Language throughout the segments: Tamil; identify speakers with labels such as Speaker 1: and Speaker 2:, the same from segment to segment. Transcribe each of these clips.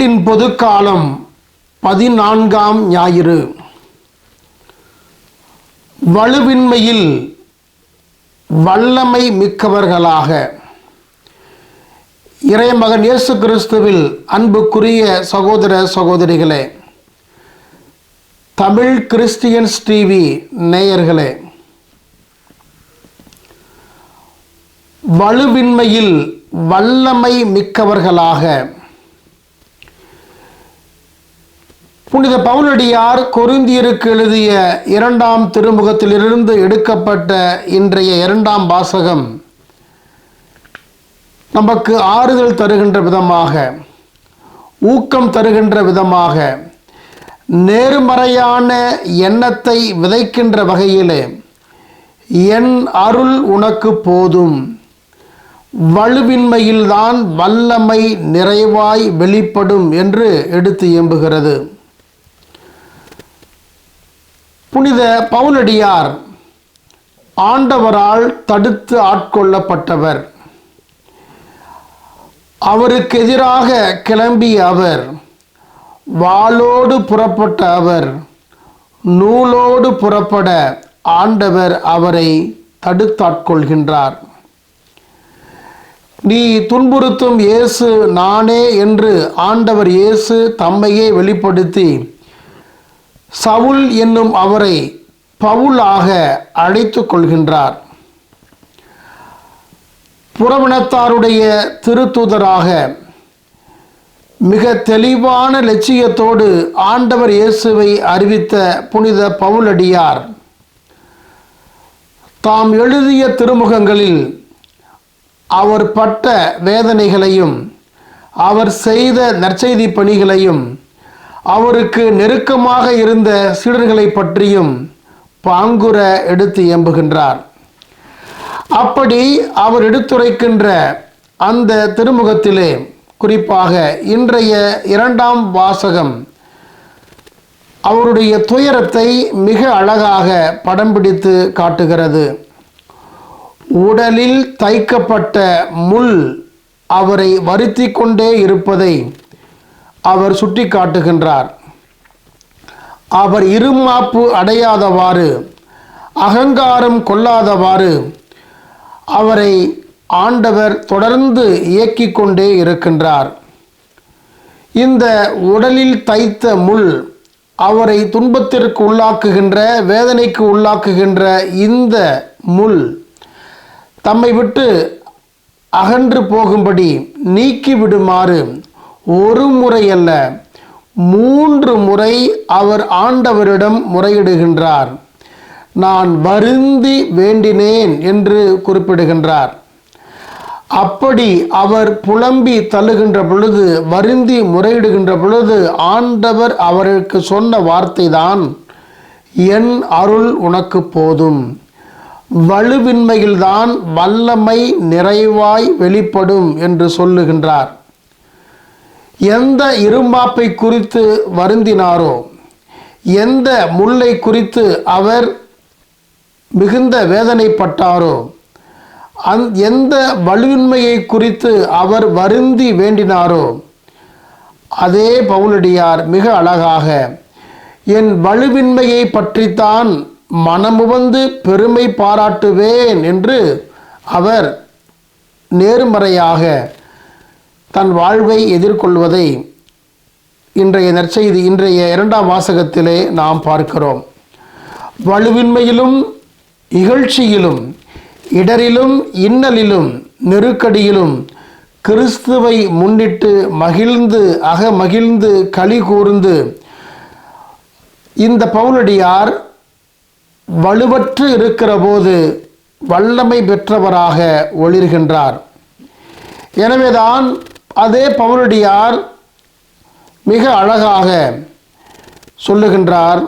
Speaker 1: ஆண்டின் பொதுக்காலம் 14ஆம் ஞாயிறு. வலுவின்மையில் வல்லமை மிக்கவர்களாக. இறைமகன் இயேசு கிறிஸ்துவில் அன்புக்குரிய சகோதர சகோதரிகளே, தமிழ் கிறிஸ்டியன்ஸ் டிவி நேயர்களே, வலுவின்மையில் வல்லமை மிக்கவர்களாக. புனித பவுலடியார் கொரிந்தியருக்கு எழுதிய 2ஆம் திருமுகத்திலிருந்து எடுக்கப்பட்ட இன்றைய 2ஆம் வாசகம் நமக்கு ஆறுதல் தருகின்ற விதமாக, ஊக்கம் தருகின்ற விதமாக, நேர்மறையான எண்ணத்தை விதைக்கின்ற வகையிலே, என் அருள் உனக்கு போதும், வலுவின்மையில்தான் வல்லமை நிறைவாய் வெளிப்படும் என்று எடுத்து எம்புகிறது. புனித பவுலடியார் ஆண்டவரால் தடுத்து ஆட்கொள்ளப்பட்டவர். அவருக்கு எதிராக கிளம்பிய அவர், வாளோடு புறப்பட்ட அவர், நூலோடு புறப்பட ஆண்டவர் அவரை தடுத்தாட்கொள்கின்றார். நீ துன்புறுத்தும் இயேசு நானே என்று ஆண்டவர் இயேசு தம்மையே வெளிப்படுத்தி சவுல் என்னும் அவரை பவுலாக அழைத்து கொள்கின்றார். புறவினத்தாருடைய திருத்தூதராக மிக தெளிவான லட்சியத்தோடு ஆண்டவர் இயேசுவை அறிவித்த புனித பவுலடியார் தாம் எழுதிய திருமுகங்களில் அவர் பட்ட வேதனைகளையும், அவர் செய்த நற்செய்தி பணிகளையும், அவருக்கு நெருக்கமாக இருந்த சீடர்களை பற்றியும் பாங்குற எடுத்து எம்புகின்றார். அப்படி அவர் எடுத்துரைக்கின்ற அந்த திருமுகத்திலே, குறிப்பாக இன்றைய 2ஆம் வாசகம் அவருடைய துயரத்தை மிக அழகாக படம் பிடித்து காட்டுகிறது. உடலில் தைக்கப்பட்ட முள் அவரை வருத்தி கொண்டே இருப்பதை அவர் சுட்டி காட்டுகின்றார். அவர் இருமாப்பு அடையாதவாறு, அகங்காரம் கொள்ளாதவாறு அவரை ஆண்டவர் தொடர்ந்து இயக்கிக் கொண்டே இருக்கின்றார். இந்த உடலில் தைத்த முள் அவரை துன்பத்திற்கு உள்ளாக்குகின்ற, வேதனைக்கு உள்ளாக்குகின்ற இந்த முள் தம்மை விட்டு அகன்று போகும்படி நீக்கிவிடுமாறு ஒரு முறை அல்ல 3 முறை அவர் ஆண்டவரிடம் முறையிடுகின்றார். நான் வருந்தி வேண்டினேன் என்று குறிப்பிடுகின்றார். அப்படி அவர் புலம்பி தள்ளுகின்ற பொழுது, வருந்தி முறையிடுகின்ற பொழுது ஆண்டவர் அவருக்கு சொன்ன வார்த்தை தான், என் அருள் உனக்கு போதும், வலுவின்மையில்தான் வல்லமை நிறைவாய் வெளிப்படும் என்று சொல்லுகின்றார். எந்த இருமாப்பை குறித்து வருந்தினாரோ, எந்த முல்லை குறித்து அவர் மிகுந்த வேதனைப்பட்டாரோ, எந்த வலுவின்மையை குறித்து அவர் வருந்தி வேண்டினாரோ, அதே பவுலடியார் மிக அழகாக, என் வலுவின்மையை பற்றித்தான் மனமுவந்து பெருமை பாராட்டுவேன் என்று அவர் நேர்மறையாக தன் வாழ்வை எதிர்கொள்வதை இன்றைய நற்செய்தி, இன்றைய 2ஆம் வாசகத்திலே நாம் பார்க்கிறோம். வலுவின்மையிலும், இகழ்ச்சியிலும், இடரிலும், இன்னலிலும், நெருக்கடியிலும் கிறிஸ்துவை முன்னிட்டு மகிழ்ந்து, அகமகிழ்ந்து, களி கூர்ந்து இந்த பவுலடியார் வலுவற்று இருக்கிற போது வல்லமை பெற்றவராக ஒளிர்கின்றார். எனவேதான் அதே பவுலடியார் மிக அழகாக சொல்லுகின்றார்,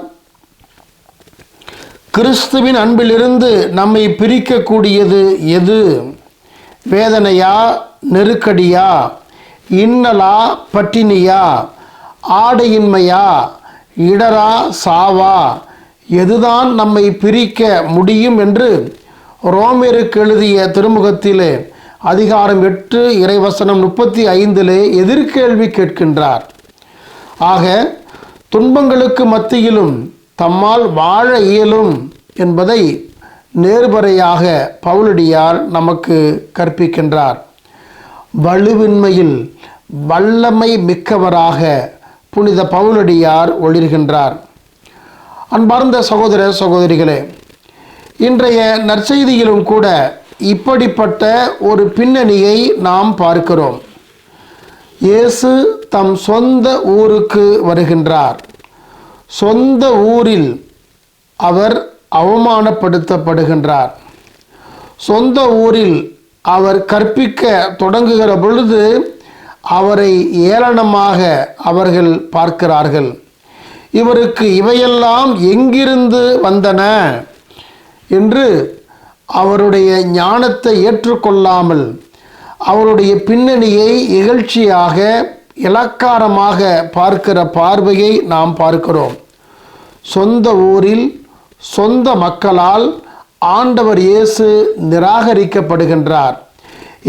Speaker 1: கிறிஸ்துவின் அன்பிலிருந்து நம்மை பிரிக்கக்கூடியது எது? வேதனையா, நெருக்கடியா, இன்னலா, பட்டினியா, ஆடையின்மையா, இடரா, சாவா, எதுதான் நம்மை பிரிக்க முடியும் என்று ரோமேருக்கு எழுதிய திருமுகத்திலே அதிகாரம் 8 இறைவசனம் 35 எதிர்கேள்வி கேட்கின்றார். ஆக துன்பங்களுக்கு மத்தியிலும் தம்மால் வாழ இயலும் என்பதை நேர்பறையாக பவுலடியார் நமக்கு கற்பிக்கின்றார். வலுவின்மையில் வல்லமை மிக்கவராக புனித பவுலடியார் ஒளிர்கின்றார். அன்பார்ந்த சகோதர சகோதரிகளே, இன்றைய நற்செய்தியிலும் கூட இப்படிப்பட்ட ஒரு பின்னணியை நாம் பார்க்கிறோம். இயேசு தம் சொந்த ஊருக்கு வருகின்றார். சொந்த ஊரில் அவர் அவமானப்படுத்தப்படுகின்றார். சொந்த ஊரில் அவர் கற்பிக்க தொடங்குகிற பொழுது அவரை ஏளனமாக அவர்கள் பார்க்கிறார்கள். இவருக்கு இவையெல்லாம் எங்கிருந்து வந்தன என்று அவருடைய ஞானத்தை ஏற்றுக்கொள்ளாமல் அவருடைய பின்னணியை இகழ்ச்சியாக இலக்காரமாக பார்க்கிற பார்வையை நாம் பார்க்கிறோம். சொந்த ஊரில் சொந்த மக்களால் ஆண்டவர் இயேசு நிராகரிக்கப்படுகின்றார்,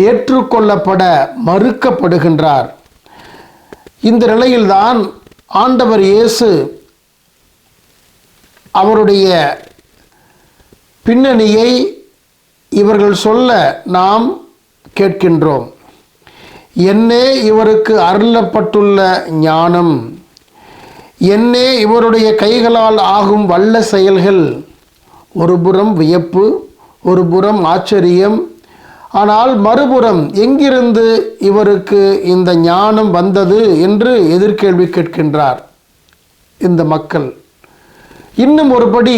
Speaker 1: ஏற்றுக்கொள்ளப்பட மறுக்கப்படுகின்றார். இந்த நிலையில்தான் ஆண்டவர் இயேசு அவருடைய பின்னணியை இவர்கள் சொல்ல நாம் கேட்கின்றோம். என்னே இவருக்கு அருளப்பட்டுள்ள ஞானம், என்னே இவருடைய கைகளால் ஆகும் வல்ல செயல்கள். ஒரு புறம் வியப்பு, ஒரு புறம் ஆச்சரியம். ஆனால் மறுபுறம் எங்கிருந்து இவருக்கு இந்த ஞானம் வந்தது என்று எதிர்கேள்வி கேட்கின்றார் இந்த மக்கள். இன்னும் ஒருபடி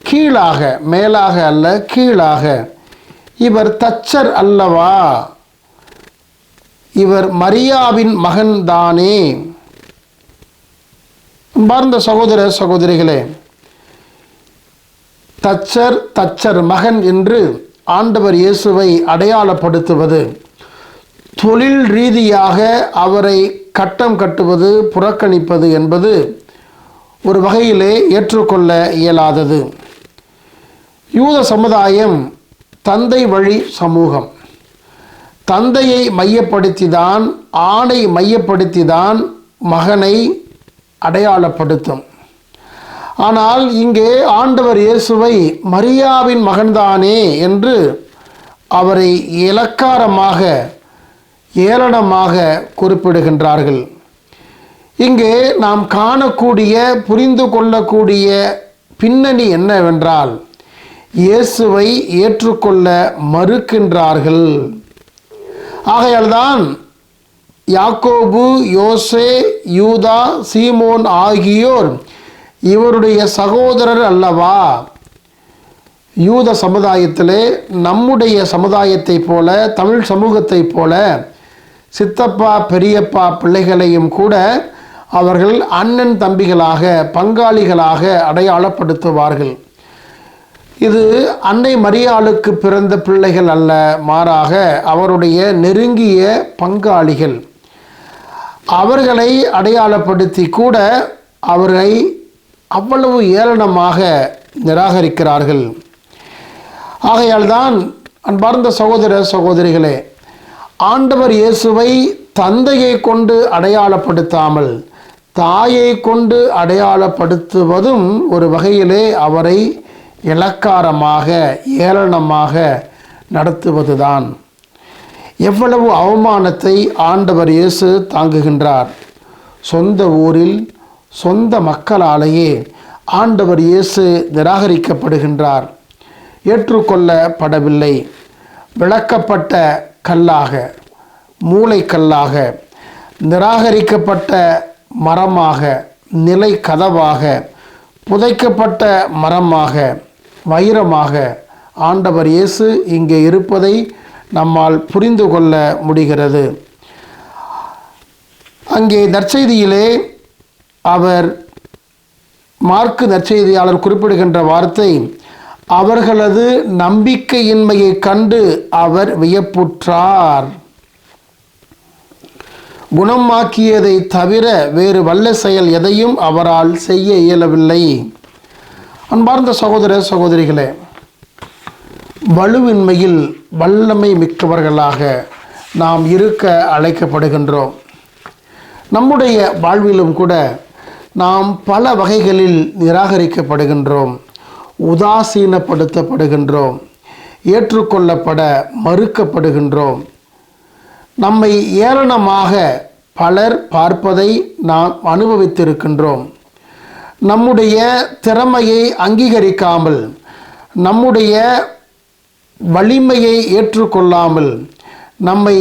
Speaker 1: கீழாக, மேலாக அல்ல கீழாக, இவர் தச்சர் அல்லவா, இவர் மரியாவின் மகன்தானே. அன்பார்ந்த சகோதர சகோதரிகளே, தச்சர் மகன் என்று ஆண்டவர் இயேசுவை அடையாளப்படுத்துவது, தொழில் ரீதியாக அவரை கட்டம் கட்டுவது, புறக்கணிப்பது என்பது ஒரு வகையிலே ஏற்றுக்கொள்ள இயலாதது. யூத சமுதாயம் தந்தை வழி சமூகம். தந்தையை மையப்படுத்திதான், ஆணை மையப்படுத்திதான் மகனை அடையாளப்படுத்தும். ஆனால் இங்கே ஆண்டவர் இயேசுவை மரியாவின் மகன்தானே என்று அவரை இலக்காரமாக ஏளனமாக குறிப்பிடுகின்றார்கள். இங்கே நாம் காணக்கூடிய, புரிந்து கொள்ளக்கூடிய பின்னணி என்னவென்றால், இயேசுவை ஏற்றுக்கொள்ள மறுக்கின்றார்கள். ஆகையால்தான் யாக்கோபு, யோசே, யூதா, சீமோன் ஆகியோர் இவருடைய சகோதரர் அல்லவா. யூத சமுதாயத்திலே நம்முடைய சமுதாயத்தை போல, தமிழ் சமூகத்தை போல சித்தப்பா பெரியப்பா பிள்ளைகளையும் கூட அவர்கள் அண்ணன் தம்பிகளாக, பங்காளிகளாக அடையாளப்படுத்துவார்கள். இது அன்னை மரியாளுக்கு பிறந்த பிள்ளைகள் அல்ல, மாறாக அவருடைய நெருங்கிய பங்காளிகள். அவர்களை அடையாளப்படுத்தி கூட அவரை அவ்வளவு ஏளனமாக நிராகரிக்கிறார்கள். ஆகையால்தான் அன்பார்ந்த சகோதர சகோதரிகளே, ஆண்டவர் இயேசுவை தந்தையை கொண்டு அடையாளப்படுத்தாமல் தாயை கொண்டு அடையாளப்படுத்துவதும் ஒரு வகையிலே அவரை இலக்காரமாக ஏளனமாக நடத்துவதுதான். எவ்வளவு அவமானத்தை ஆண்டவர் இயேசு தாங்குகின்றார். சொந்த ஊரில் சொந்த மக்களாலேயே ஆண்டவர் இயேசு நிராகரிக்கப்படுகின்றார், ஏற்றுக்கொள்ளப்படவில்லை. விளக்கப்பட்ட கல்லாக, மூளைக்கல்லாக, நிராகரிக்கப்பட்ட மரமாக, நிலை கதவாக, புதைக்கப்பட்ட மரமாக, வைரமாக ஆண்டவர் இயேசு இங்கே இருப்பதை நம்மால் புரிந்து கொள்ள முடிகிறது. அங்கே நற்செய்தியிலே அவர், மார்க்கு நற்செய்தியாளர் குறிப்பிடுகின்ற வார்த்தை, அவர்களது நம்பிக்கையின்மையை கண்டு அவர் வியப்புற்றார். குணமாக்கியதை தவிர வேறு வல்ல செயல் எதையும் அவரால் செய்ய இயலவில்லை. அன்பார்ந்த சகோதர சகோதரிகளே, வலுவின்மையில் வல்லமை மிக்கவர்களாக நாம் இருக்க அழைக்கப்படுகின்றோம். நம்முடைய வாழ்விலும் கூட நாம் பல வகைகளில் நிராகரிக்கப்படுகின்றோம், உதாசீனப்படுத்தப்படுகின்றோம், ஏற்றுக்கொள்ளப்பட மறுக்கப்படுகின்றோம். நம்மை ஏளனமாக பலர் பார்ப்பதை நாம் அனுபவித்திருக்கின்றோம். நம்முடைய திறமையை அங்கீகரிக்காமல், நம்முடைய வலிமையை ஏற்றுக்கொள்ளாமல் நம்மை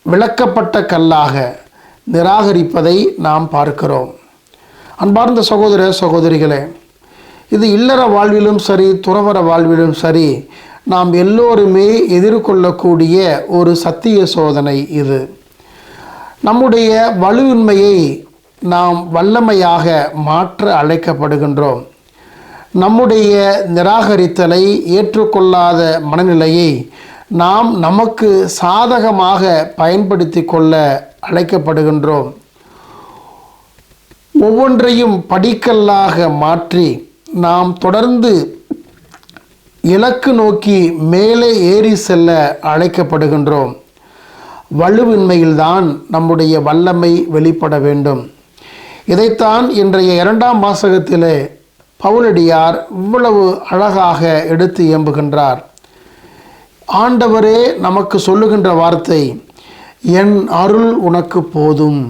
Speaker 1: விளக்கப்பட்ட கல்லாக நிராகரிப்பதை நாம் பார்க்கிறோம். அன்பார்ந்த சகோதர சகோதரிகளே, இது இல்லற வாழ்விலும் சரி, துறவற வாழ்விலும் சரி, நாம் எல்லோருமே எதிர்கொள்ளக்கூடிய ஒரு சத்திய சோதனை இது. நம்முடைய வலுவின்மையை நாம் வல்லமையாக மாற்ற அழைக்கப்படுகின்றோம். நம்முடைய நிராகரித்தலை, ஏற்றுக்கொள்ளாத மனநிலையை நாம் நமக்கு சாதகமாக பயன்படுத்தி கொள்ள அழைக்கப்படுகின்றோம். ஒவ்வொன்றையும் படிக்கல்லாக மாற்றி நாம் தொடர்ந்து இலக்கு நோக்கி மேலே ஏறி செல்ல அழைக்கப்படுகின்றோம். வலுவின்மையில்தான் நம்முடைய வல்லமை வெளிப்பட வேண்டும். இதைத்தான் இன்றைய 2ஆம் வாசகத்திலே பவுலடியார் இவ்வளவு அழகாக எடுத்து இயம்புகின்றார். ஆண்டவரே நமக்கு சொல்லுகின்ற வார்த்தை, என் அருள் உனக்கு போதும்,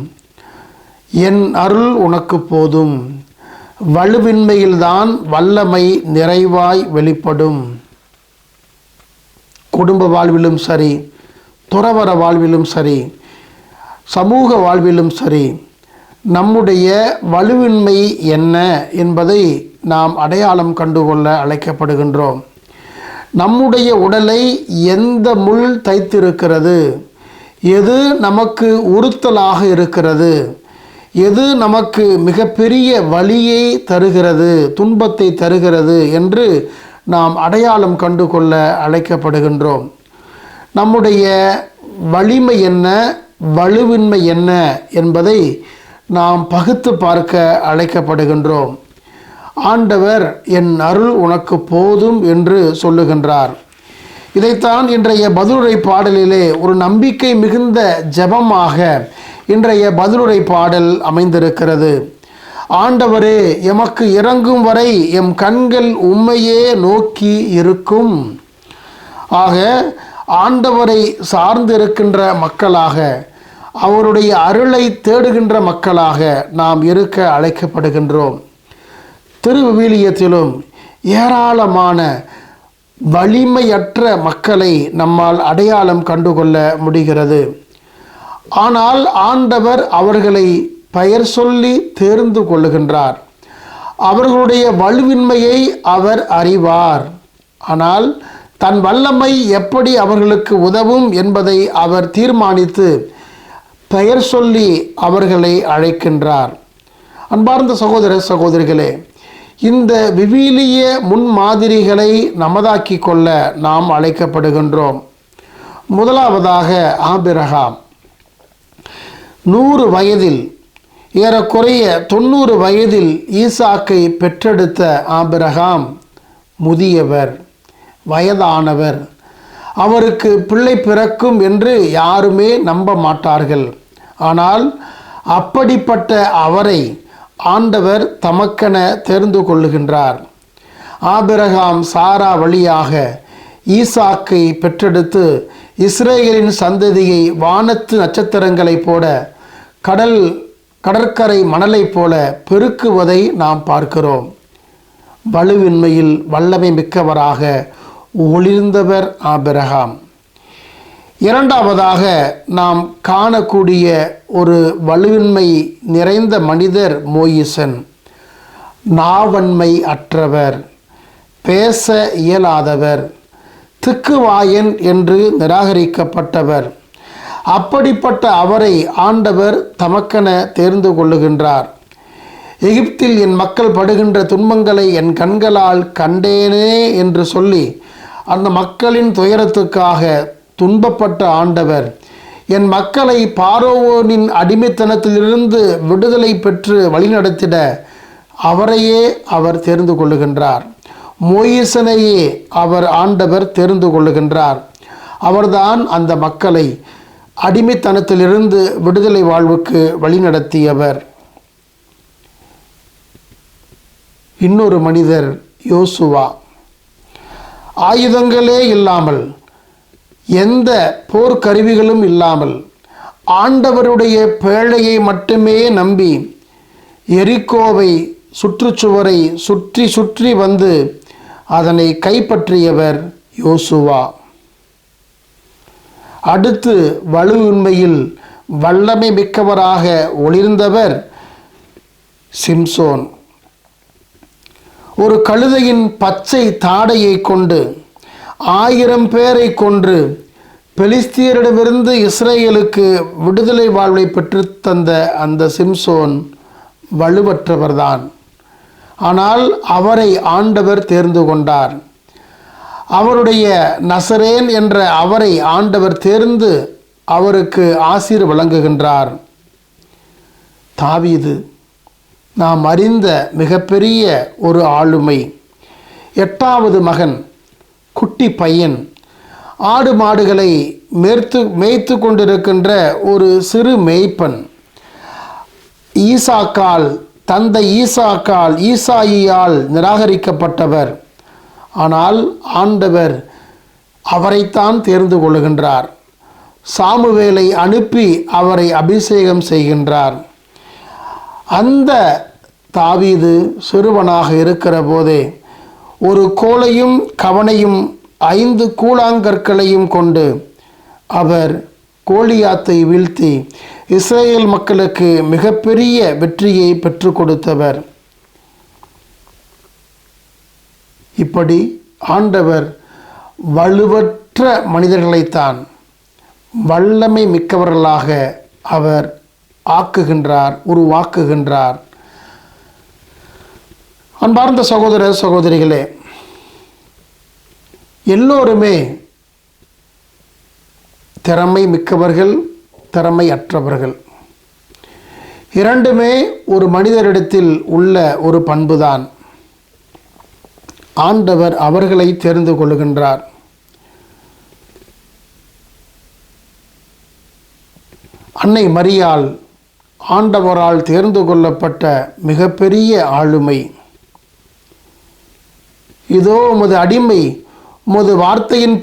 Speaker 1: என் அருள் உனக்கு போதும், வலுவின்மையில்தான் வல்லமை நிறைவாய் வெளிப்படும். குடும்ப வாழ்விலும் சரி, துறவற வாழ்விலும் சரி, சமூக வாழ்விலும் சரி, நம்முடைய வலுவின்மை என்ன என்பதை நாம் அடையாளம் கண்டுகொள்ள அழைக்கப்படுகின்றோம். நம்முடைய உடலை எந்த முள் தைத்திருக்கிறது, எது நமக்கு உறுத்தலாக இருக்கிறது, எது நமக்கு மிகப்பெரிய வலியை தருகிறது, துன்பத்தை தருகிறது என்று நாம் அடையாளம் கண்டுகொள்ள அழைக்கப்படுகின்றோம். நம்முடைய வலிமை என்ன, வலுவின்மை என்ன என்பதை நாம் பகுத்து பார்க்க அழைக்கப்படுகின்றோம். ஆண்டவர் என் அருள் உனக்கு போதும் என்று சொல்லுகின்றார். இதைத்தான் இன்றைய பதிலுரை பாடலிலே ஒரு நம்பிக்கை மிகுந்த ஜெபமாக இன்றைய பதிலுரை பாடல் அமைந்திருக்கிறது. ஆண்டவரே எமக்கு இறங்கும் வரை எம் கண்கள் உம்மையே நோக்கி இருக்கும். ஆக ஆண்டவரை சார்ந்திருக்கின்ற மக்களாக, அவருடைய அருளை தேடுகின்ற மக்களாக நாம் இருக்க அழைக்கப்படுகின்றோம். திருவிவிலியத்திலும் ஏராளமான வலிமையற்ற மக்களை நம்மால் அடையாளம் கண்டுகொள்ள முடிகிறது. ஆனால் ஆண்டவர் அவர்களை பெயர் சொல்லி தேர்ந்து கொள்ளுகின்றார். அவர்களுடைய வலுவின்மையை அவர் அறிவார். ஆனால் தன் வல்லமை எப்படி அவர்களுக்கு உதவும் என்பதை அவர் தீர்மானித்து பெயர் சொல்லி அவர்களை அழைக்கின்றார். அன்பார்ந்த சகோதர சகோதரிகளே, இந்த விவிலிய முன்மாதிரிகளை நமதாக்கி கொள்ள நாம் அழைக்கப்படுகின்றோம். முதலாவதாக ஆபிரகாம். 100 வயதில், ஏறக்குறைய 90 வயதில் ஈசாக்கை பெற்றெடுத்த ஆபிரகாம் முதியவர், வயதானவர். அவருக்கு பிள்ளை பிறக்கும் என்று யாருமே நம்ப மாட்டார்கள். ஆனால் அப்படிப்பட்ட அவரை ஆண்டவர் தமக்கென தெரிந்து கொள்ளுகின்றார். ஆபிரகாம் சாரா வழியாக ஈசாக்கை பெற்றெடுத்து இஸ்ரேலின் சந்ததியை வானத்து நட்சத்திரங்களைப் போல, கடற்கரை மணலைப் போல பெருக்குவதை நாம் பார்க்கிறோம். வலுவின்மையில் வல்லமை மிக்கவராக ஒளிர்ந்தவர் ஆபிரகாம். இரண்டாவதாக நாம் காணக்கூடிய ஒரு வலுவின்மை நிறைந்த மனிதர் மோயிசன். நாவன்மை அற்றவர், பேச இயலாதவர், திக்குவாயன் என்று நிராகரிக்கப்பட்டவர். அப்படிப்பட்ட அவரை ஆண்டவர் தமக்கென தேர்ந்து கொள்ளுகின்றார். எகிப்தில் என் மக்கள் படுகின்ற துன்பங்களை என் கண்களால் கண்டேனே என்று சொல்லி அந்த மக்களின் துயரத்துக்காக துன்பப்பட்ட ஆண்டவர் என் மக்களை பார்வோனின் அடிமைத்தனத்திலிருந்து விடுதலை பெற்று வழிநடத்திட அவரையே அவர் தெரிந்து கொள்ளுகின்றார். மோயிசனையே அவர் ஆண்டவர் தெரிந்து கொள்ளுகின்றார். அவர்தான் அந்த மக்களை அடிமைத்தனத்திலிருந்து விடுதலை வாழ்வுக்கு வழிநடத்தியவர். இன்னொரு மனிதர் யோசுவா. ஆயுதங்களே இல்லாமல், எந்த போர்க்கருவிகளும் இல்லாமல், ஆண்டவருடைய பேழையை மட்டுமே நம்பி எரிகோவை சுற்றுச்சுவரை சுற்றி சுற்றி வந்து அதனை கைப்பற்றியவர் யோசுவா. அடுத்து வலுவின்மையில் வல்லமை மிக்கவராக ஒளிர்ந்தவர் சிம்சோன். ஒரு கழுதையின் பச்சை தாடையை கொண்டு 1000 பேரை கொன்று பெலிஸ்தியரிடமிருந்து இஸ்ரேலுக்கு விடுதலை வாழ்வை பெற்றுத்தந்த அந்த சிம்சோன் வலுவற்றவர்தான். ஆனால் அவரை ஆண்டவர் தேர்ந்து கொண்டார். அவருடைய நசரேன் என்ற அவரை ஆண்டவர் தேர்ந்து அவருக்கு ஆசீர் வழங்குகின்றார். தாவீது நாம் அறிந்த மிகப்பெரிய ஒரு ஆளுமை. 8வது மகன், குட்டி பையன், ஆடு மாடுகளை மேய்த்து கொண்டிருக்கின்ற ஒரு சிறு மேய்ப்பன். தந்தை ஈசாயியால் நிராகரிக்கப்பட்டவர். ஆனால் ஆண்டவர் அவரைத்தான் தேர்ந்து கொள்கின்றார். சாமுவேலை அனுப்பி அவரை அபிஷேகம் செய்கின்றார். அந்த தாவீது சிறுவனாக இருக்கிற போதே ஒரு கோலையும் கவனையும் 5 கூழாங்கற்களையும் கொண்டு அவர் கோலியாத்தை வீழ்த்தி இஸ்ரேல் மக்களுக்கு மிகப்பெரிய வெற்றியை பெற்றுக் கொடுத்தவர். இப்படி ஆண்டவர் வலுவற்ற மனிதர்களைத்தான் வல்லமை மிக்கவர்களாக அவர் ஆக்குகின்றார், உருவாக்குகின்றார். அன்பார்ந்த சகோதர சகோதரிகளே, எல்லோருமே திறமை மிக்கவர்கள், திறமை அற்றவர்கள். இரண்டுமே ஒரு மனிதரிடத்தில் உள்ள ஒரு பண்புதான். ஆண்டவர் அவர்களை தெரிந்து கொள்கின்றார். அன்னை மரியாள் ஆண்டவரால் தேர்ந்து கொள்ளப்பட்ட மிகப்பெரிய ஆளுமை. இதோ உமது அடிமை உமது வார்த்தையின்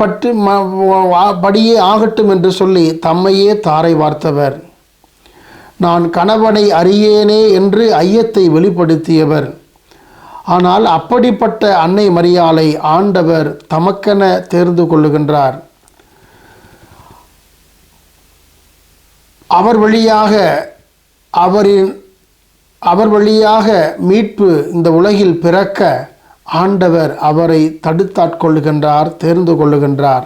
Speaker 1: படியே ஆகட்டும் என்று சொல்லி தம்மையே தாரை வார்த்தவர். நான் கணவனை அறியேனே என்று ஐயத்தை வெளிப்படுத்தியவர். ஆனால் அப்படிப்பட்ட அன்னை மரியாளை ஆண்டவர் தமக்கென தேர்ந்து கொள்ளுகின்றார். அவர் வழியாக மீட்பு இந்த உலகில் பிறக்க ஆண்டவர் அவரை தடுத்தாட்கொள்ளுகின்றார், தேர்ந்து கொள்ளுகின்றார்.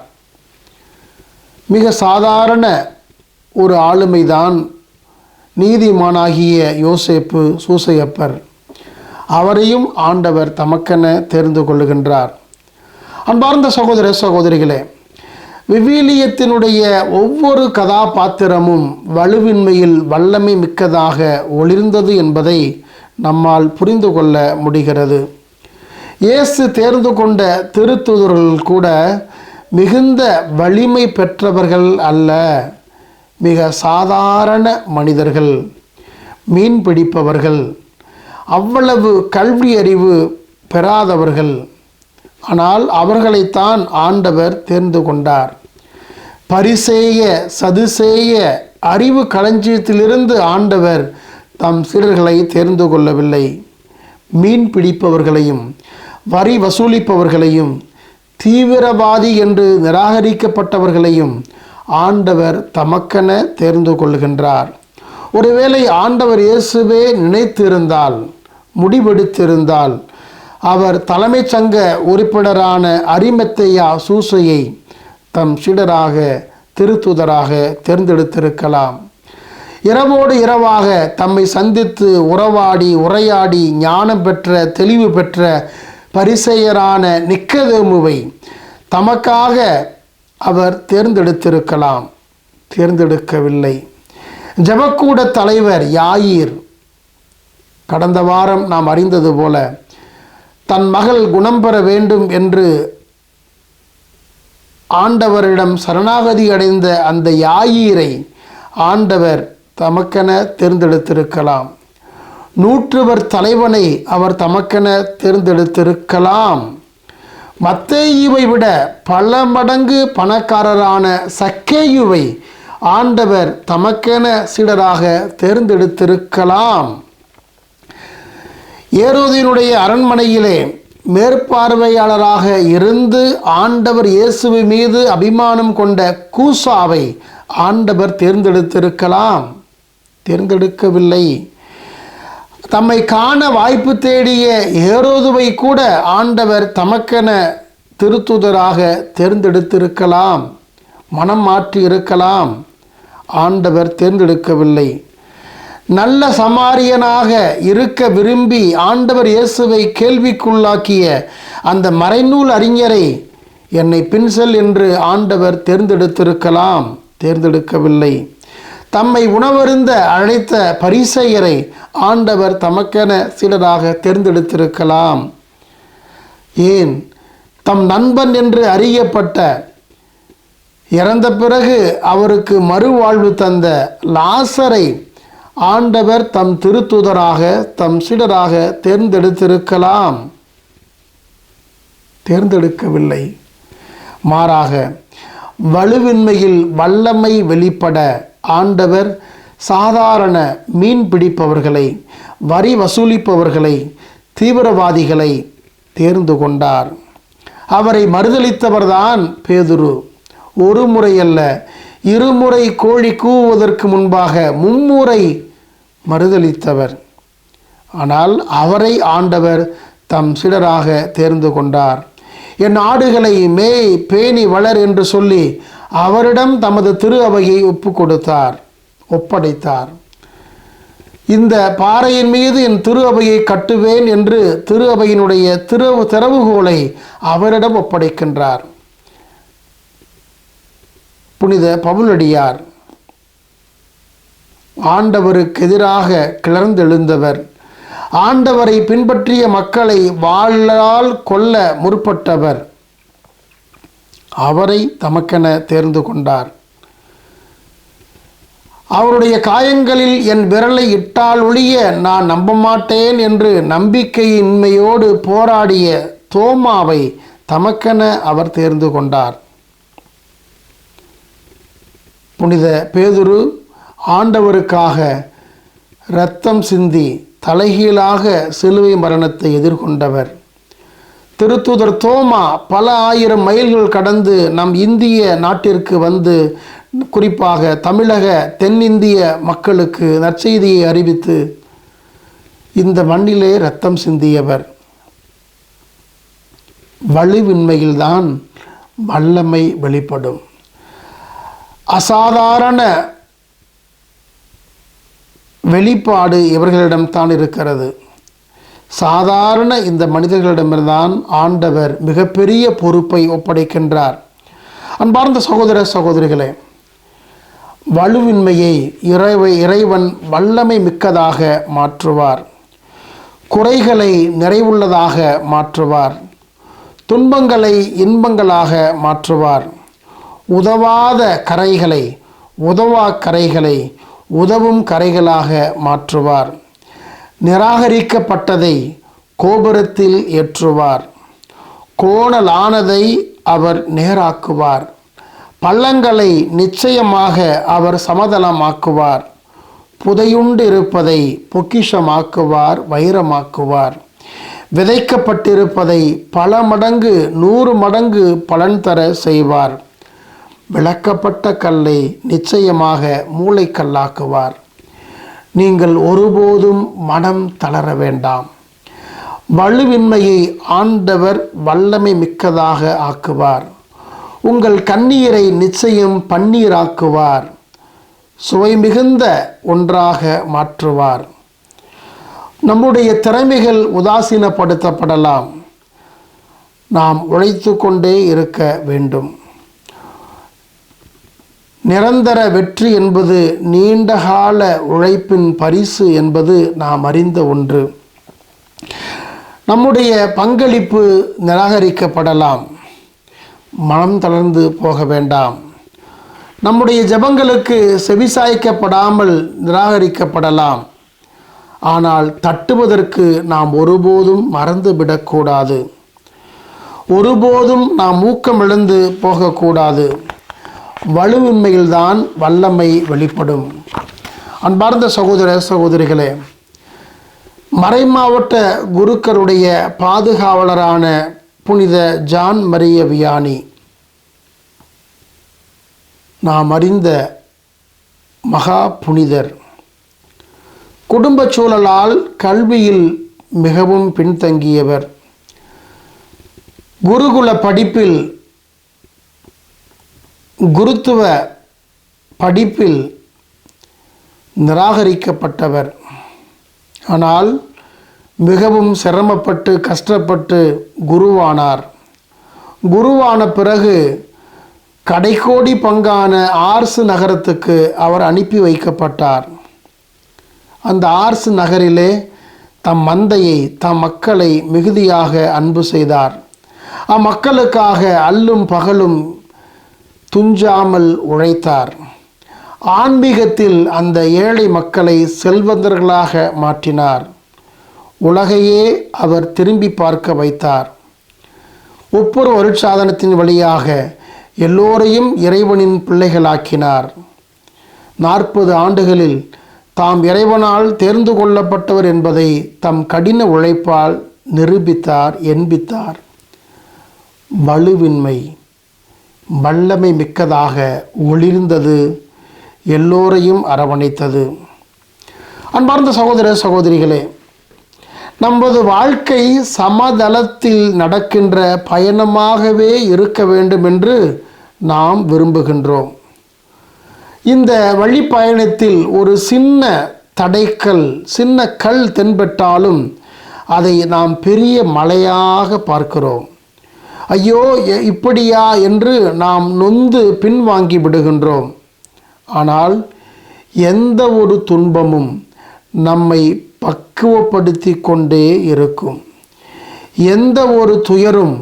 Speaker 1: மிக சாதாரண ஒரு ஆளுமைதான் நீதிமானாகிய யோசேப்பு சூசையப்பர். அவரையும் ஆண்டவர் தமக்கென தேர்ந்து கொள்ளுகின்றார். அன்பார்ந்த சகோதர சகோதரிகளே, விவிலியத்தினுடைய ஒவ்வொரு கதாபாத்திரமும் வலுவின்மையில் வல்லமை மிக்கதாக ஒளிர்ந்தது என்பதை நம்மால் புரிந்து கொள்ள முடிகிறது. இயேசு தேர்ந்து கொண்ட திருத்தூதர்கள் கூட மிகுந்த வலிமை பெற்றவர்கள் அல்ல, மிக சாதாரண மனிதர்கள், மீன் பிடிப்பவர்கள், அவ்வளவு கல்வி அறிவு பெறாதவர்கள். ஆனால் அவர்களைத்தான் ஆண்டவர் தேர்ந்து கொண்டார். பரிசேய சதுசேய அறிவு களஞ்சியத்திலிருந்து ஆண்டவர் தம் சீடர்களை தேர்ந்து கொள்ளவில்லை. மீன் பிடிப்பவர்களையும் வரி வசூலிப்பவர்களையும் தீவிரவாதி என்று நிராகரிக்கப்பட்டவர்களையும் ஆண்டவர் தமக்கென தேர்ந்து கொள்கின்றார். ஒருவேளை ஆண்டவர் இயேசுவே நினைத்திருந்தால், முடிவெடுத்திருந்தால், அவர் தலைமைச் சங்க உறுப்பினரான அரிமத்தேயா சூசையை தம் சீடராக திருத்தூதராக தேர்ந்தெடுத்திருக்கலாம். இரவோடு இரவாக தம்மை சந்தித்து உறவாடி உரையாடி ஞானம் பெற்ற தெளிவு பெற்ற பரிசேயரான நிக்கதேமுவை தமக்காக அவர் தேர்ந்தெடுத்திருக்கலாம். தேர்ந்தெடுக்கவில்லை. ஜெபக்கூட தலைவர் யாயீர், கடந்த வாரம் நாம் அறிந்தது போல, தன் மகள் குணம் பெற வேண்டும் என்று ஆண்டவரிடம் சரணாகதி அடைந்த அந்த யாயீரை ஆண்டவர் தமக்கென தேர்ந்தெடுத்திருக்கலாம். 100 தலைவனை அவர் தமக்கென தேர்ந்தெடுத்திருக்கலாம். மத்தேயுவை விட பல மடங்கு பணக்காரரான சக்கேயுவை ஆண்டவர் தமக்கென சீடராக தேர்ந்தெடுத்திருக்கலாம். ஏரோதினுடைய அரண்மனையிலே மேற்பார்வையாளராக இருந்து ஆண்டவர் இயேசுவை மீது அபிமானம் கொண்ட கூசாவை ஆண்டவர் தேர்ந்தெடுத்திருக்கலாம். தேர்ந்தெடுக்கவில்லை. தம்மை காண வாய்ப்பு தேடிய ஏரோதுவை கூட ஆண்டவர் தமக்கென திருத்துதராக தேர்ந்தெடுத்திருக்கலாம். மனம் மாற்றி இருக்கலாம். ஆண்டவர் தேர்ந்தெடுக்கவில்லை. நல்ல சமாரியனாக இருக்க விரும்பி ஆண்டவர் இயேசுவை கேள்விக்குள்ளாக்கிய அந்த மறைநூல் அறிஞரை என்னை பின்செல் என்று ஆண்டவர் தேர்ந்தெடுத்திருக்கலாம். தேர்ந்தெடுக்கவில்லை. தம்மை உணவருந்த அழைத்த பரிசேயரை ஆண்டவர் தமக்கென சீடராக தேர்ந்தெடுத்திருக்கலாம். ஏன் தம் நண்பன் என்று அறியப்பட்ட, இறந்த பிறகு அவருக்கு மறுவாழ்வு தந்த லாசரை ஆண்டவர் தம் திருத்தூதராக தம் சீடராக தேர்ந்தெடுத்திருக்கலாம். தேர்ந்தெடுக்கவில்லை. மாறாக வலுவின்மையில் வல்லமை வெளிப்பட ஆண்டவர் சாதாரண மீன் பிடிப்பவர்களை, வரி வசூலிப்பவர்களை, தீவிரவாதிகளை தேர்ந்து கொண்டார். அவரை மறுதலித்தவர்தான் பேதுரு. ஒரு முறை அல்ல, 2 முறை கோழி கூவுவதற்கு முன்பாக 3 முறை மறுதலித்தவர். ஆனால் அவரை ஆண்டவர் தம் சீடராக தேர்ந்து கொண்டார். என் ஆடுகளை மேய் பேணி வளர் என்று சொல்லி அவரிடம் தமது திரு அவையை ஒப்படைத்தார். இந்த பாறையின் மீது என் திரு அவையை கட்டுவேன் என்று திரு அவையினுடைய திறவுகோலை அவரிடம் ஒப்படைக்கின்றார். புனித பவுலடியார் ஆண்டவருக்கு எதிராக கிளர்ந்தெழுந்தவர். ஆண்டவரை பின்பற்றிய மக்களை வாளால் கொல்ல முற்பட்டவர். அவரை தமக்கென தேர்ந்து கொண்டார். அவருடைய காயங்களில் என் விரலை இட்டால் ஒழிய நான் நம்ப மாட்டேன் என்று நம்பிக்கையின்மையோடு போராடிய தோமாவை தமக்கென அவர் தேர்ந்து கொண்டார். புனித பேதுரு ஆண்டவருக்காக இரத்தம் சிந்தி தலைகீழாக சிலுவை மரணத்தை எதிர்கொண்டவர். திருத்தூதர் தோமா பல 1000 மைல்கள் கடந்து நம் இந்திய நாட்டிற்கு வந்து குறிப்பாக தமிழக தென்னிந்திய மக்களுக்கு நற்செய்தியை அறிவித்து இந்த மண்ணிலே இரத்தம் சிந்தியவர். வலுவின்மையில்தான் வல்லமை வெளிப்படும். அசாதாரண வெளிப்பாடு இவர்களிடம்தான் இருக்கிறது. சாதாரண இந்த மனிதர்களிடம்தான் ஆண்டவர் மிகப்பெரிய பொறுப்பை ஒப்படைக்கின்றார். அன்பார்ந்த சகோதர சகோதரிகளே, வலுவின்மையை இறைவன் வல்லமை மிக்கதாக மாற்றுவார். குறைகளை நிறைவுள்ளதாக மாற்றுவார். துன்பங்களை இன்பங்களாக மாற்றுவார். உதவாத கரைகளை உதவா கரைகளை உதவும் கரைகளாக மாற்றுவார். நிராகரிக்கப்பட்டதை கோபுரத்தில் ஏற்றுவார். கோணலானதை அவர் நேராக்குவார். பள்ளங்களை நிச்சயமாக அவர் சமதளமாக்குவார். புதையுண்டு இருப்பதை பொக்கிஷமாக்குவார், வைரமாக்குவார். விதைக்கப்பட்டிருப்பதை பல மடங்கு 100 மடங்கு பலன் தர செய்வார். விளக்கப்பட்ட கல்லை நிச்சயமாக மூளைக்கல்லாக்குவார். நீங்கள் ஒருபோதும் மனம் தளர வேண்டாம். வலுவின்மையை ஆண்டவர் வல்லமை மிக்கதாக ஆக்குவார். உங்கள் கண்ணீரை நிச்சயம் பன்னீராக்குவார். சுவை மிகுந்த ஒன்றாக மாற்றுவார். நம்முடைய திறமைகள் உதாசீனப்படுத்தப்படலாம். நாம் உழைத்து கொண்டே இருக்க வேண்டும். நிரந்தர வெற்றி என்பது நீண்டகால உழைப்பின் பரிசு என்பது நாம் அறிந்த ஒன்று. நம்முடைய பங்களிப்பு நிராகரிக்கப்படலாம். மனம் தளர்ந்து போக வேண்டாம். நம்முடைய ஜெபங்களுக்கு செவிசாய்க்கப்படாமல் நிராகரிக்கப்படலாம். ஆனால் தட்டுவதற்கு நாம் ஒருபோதும் மறந்துவிடக்கூடாது. ஒருபோதும் நாம் ஊக்கமிழந்து போகக்கூடாது. வலுவின்மையில்தான் வல்லமை வெளிப்படும். அன்பார்ந்த சகோதர சகோதரிகளே, மறைமாவட்ட குருக்களுடைய பாதுகாவலரான புனித ஜான் மரிய வியானி நாம் அறிந்த மகா புனிதர். குடும்ப சூழலால் கல்வியில் மிகவும் பின்தங்கியவர். குருகுல படிப்பில் குருத்துவ படிப்பில் நிராகரிக்கப்பட்டவர். ஆனால் மிகவும் சிரமப்பட்டு கஷ்டப்பட்டு குருவானார். குருவான பிறகு கடைக்கோடி பங்கான ஆர்சு நகரத்துக்கு அவர் அனுப்பி வைக்கப்பட்டார். அந்த ஆர்சு நகரிலே தம் மந்தையை தம் மக்களை மிகுதியாக அன்பு செய்தார். அம்மக்களுக்காக அல்லும் பகலும் துஞ்சாமல் உழைத்தார். ஆன்மீகத்தில் அந்த ஏழை மக்களை செல்வந்தர்களாக மாற்றினார். உலகையே அவர் திரும்பி பார்க்க வைத்தார். ஒவ்வொரு அருட்சாதனத்தின் வழியாக எல்லோரையும் இறைவனின் பிள்ளைகளாக்கினார். 40 ஆண்டுகளில் தாம் இறைவனால் தேர்ந்து கொள்ளப்பட்டவர் என்பதை தம் கடின உழைப்பால் நிரூபித்தார், என்பித்தார். வலுவின்மை வல்லமை மிக்கதாக ஒளிர்ந்தது, எல்லோரையும் அரவணைத்தது. அன்பார்ந்த சகோதர சகோதரிகளே, நமது வாழ்க்கை சமதளத்தில் நடக்கின்ற பயணமாகவே இருக்க வேண்டும் என்று நாம் விரும்புகின்றோம். இந்த வழிப்பயணத்தில் ஒரு சின்ன தடைக்கல், சின்ன கல் தென்பட்டாலும் அதை நாம் பெரிய மலையாக பார்க்கிறோம். ஐயோ இப்படியா என்று நாம் நொந்து பின்வாங்கி விடுகின்றோம். ஆனால் எந்த ஒரு துன்பமும் நம்மை பக்குவப்படுத்தி கொண்டே இருக்கும். எந்த ஒரு துயரும்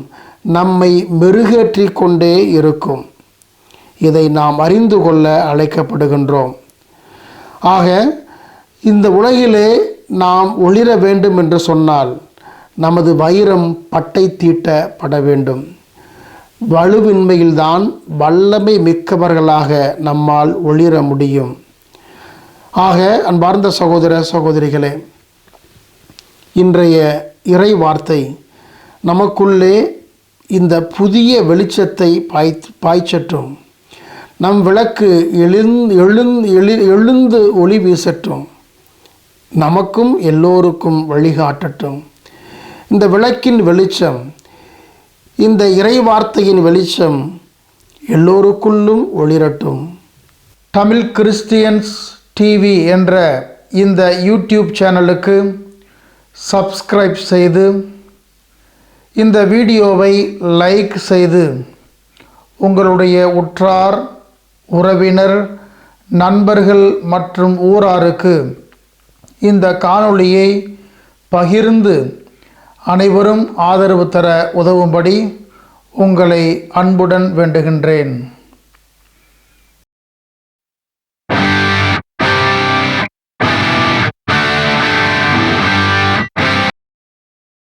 Speaker 1: நம்மை மெருகேற்றி கொண்டே இருக்கும். இதை நாம் அறிந்து கொள்ள அழைக்கப்படுகின்றோம். ஆக இந்த உலகிலே நாம் ஒளிர வேண்டும் என்று சொன்னால் நமது வைரம் பட்டை தீட்டப்பட வேண்டும். வலுவின்மையில்தான் வல்லமை மிக்கவர்களாக நம்மால் ஒளிர முடியும். ஆக அன்பார்ந்த சகோதர சகோதரிகளே, இன்றைய இறை வார்த்தை நமக்குள்ளே இந்த புதிய வெளிச்சத்தை பாய்ச்சட்டும். நம் விளக்கு எழுந்து ஒளி வீசட்டும். நமக்கும் எல்லோருக்கும் வழிகாட்டட்டும். இந்த விளக்கின் வெளிச்சம், இந்த இறை வார்த்தையின் வெளிச்சம் எல்லோருக்குள்ளும் ஒளிரட்டும். தமிழ் கிறிஸ்டியன்ஸ் டிவி என்ற இந்த யூடியூப் சேனலுக்கு சப்ஸ்கிரைப் செய்து, இந்த வீடியோவை லைக் செய்து, உங்களுடைய உற்றார் உறவினர் நண்பர்கள் மற்றும் ஊராருக்கு இந்த காணொளியை பகிர்ந்து அனைவரும் ஆதரவு தர உதவும்படி உங்களை அன்புடன் வேண்டுகின்றேன்.